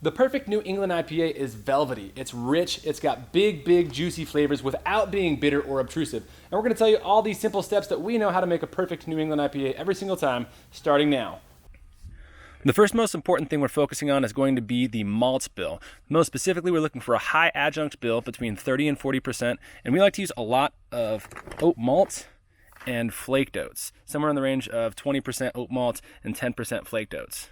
The perfect New England IPA is velvety. It's rich, it's got big, juicy flavors without being bitter or obtrusive. And we're gonna tell you all these simple steps that we know how to make a perfect New England IPA every single time, starting now. The first most important thing we're focusing on is going to be the malts bill. Most specifically, we're looking for a high adjunct bill between 30 and 40%, and we like to use a lot of oat malt and flaked oats, somewhere in the range of 20% oat malt and 10% flaked oats.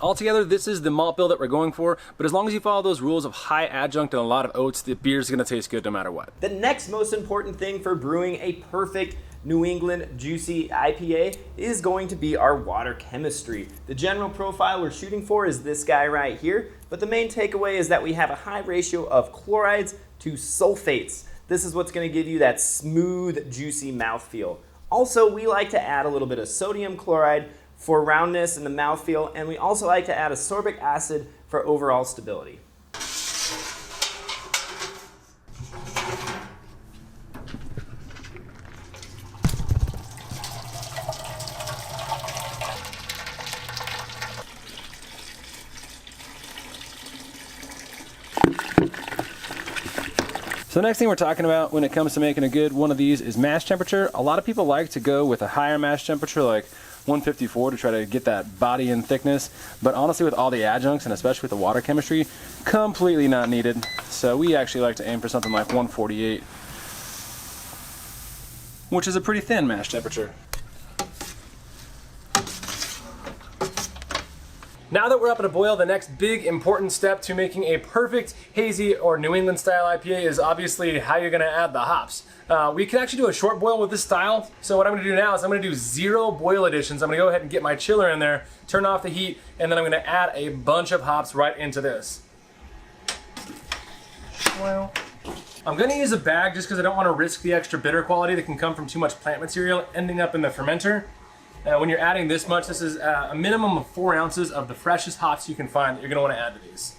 Altogether, this is the malt bill that we're going for, but as long as you follow those rules of high adjunct and a lot of oats, the beer's gonna taste good no matter what. The next most important thing for brewing a perfect New England juicy IPA is going to be our water chemistry. The general profile we're shooting for is this guy right here, but the main takeaway is that we have a high ratio of chlorides to sulfates. This is what's gonna give you that smooth, juicy mouthfeel. Also, we like to add a little bit of sodium chloride for roundness in the mouthfeel, and we also like to add ascorbic acid for overall stability. So the next thing we're talking about when it comes to making a good one of these is mash temperature. A lot of people like to go with a higher mash temperature, like 154, to try to get that body and thickness, but honestly with all the adjuncts and especially with the water chemistry, completely not needed. So we actually like to aim for something like 148, which is a pretty thin mash temperature. Now that we're up at a boil, the next big important step to making a perfect hazy or New England style IPA is obviously how you're gonna add the hops. We can actually do a short boil with this style. So what I'm gonna do now is I'm gonna do 0 boil additions. I'm gonna go ahead and get my chiller in there, turn off the heat, and then I'm gonna add a bunch of hops right into this. Well, I'm gonna use a bag just because I don't wanna risk the extra bitter quality that can come from too much plant material ending up in the fermenter. When you're adding this much, this is a minimum of 4 ounces of the freshest hops you can find that you're gonna wanna add to these.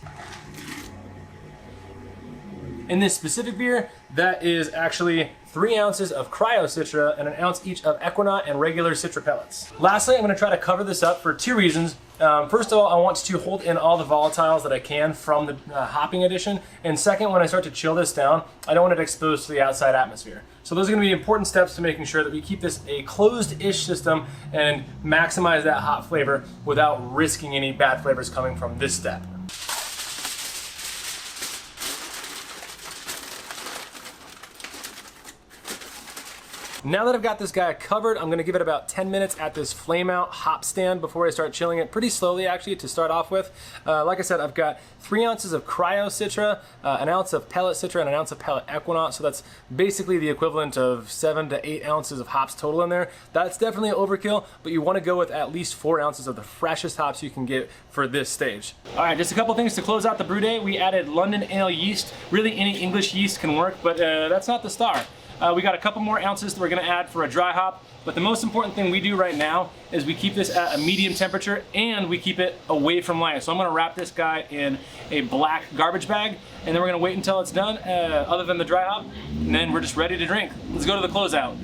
In this specific beer, that is actually 3 ounces of cryo citra and 1 ounce each of Equinaut and regular citra pellets. Lastly, I'm gonna try to cover this up for 2 reasons. First of all, I want to hold in all the volatiles that I can from the hopping addition. And second, when I start to chill this down, I don't want it exposed to the outside atmosphere. So those are gonna be important steps to making sure that we keep this a closed-ish system and maximize that hop flavor without risking any bad flavors coming from this step. Now that I've got this guy covered, I'm gonna give it about 10 minutes at this flame out hop stand before I start chilling it, pretty slowly actually to start off with. Like I said, I've got 3 ounces of cryo citra, 1 ounce of pellet citra, and 1 ounce of pellet Equinaut, so that's basically the equivalent of 7 to 8 ounces of hops total in there. That's definitely overkill, but you wanna go with at least 4 ounces of the freshest hops you can get for this stage. All right, just a couple things to close out the brew day. We added London ale yeast. Really any English yeast can work, but that's not the star. We got a couple more ounces that we're gonna add for a dry hop, but the most important thing we do right now is we keep this at a medium temperature and we keep it away from light. So I'm gonna wrap this guy in a black garbage bag, and then we're gonna wait until it's done, other than the dry hop, and then we're just ready to drink. Let's go to the closeout.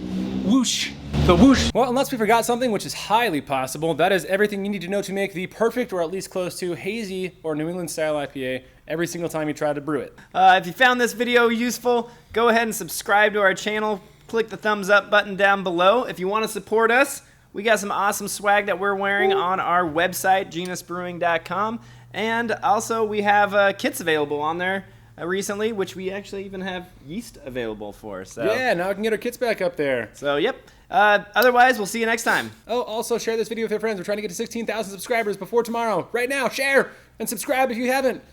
Whoosh. The whoosh. Well, unless we forgot something, which is highly possible, that is everything you need to know to make the perfect, or at least close to, hazy or New England style IPA every single time you try to brew it. If you found this video useful, go ahead and subscribe to our channel. Click the thumbs up button down below. If you want to support us, we got some awesome swag that we're wearing on our website, genusbrewing.com. And also we have kits available on there recently, which we actually even have yeast available for. So yeah, now we can get our kits back up there. So yep. Otherwise, we'll see you next time. Oh, also share this video with your friends. We're trying to get to 16,000 subscribers before tomorrow. Right now, share and subscribe if you haven't.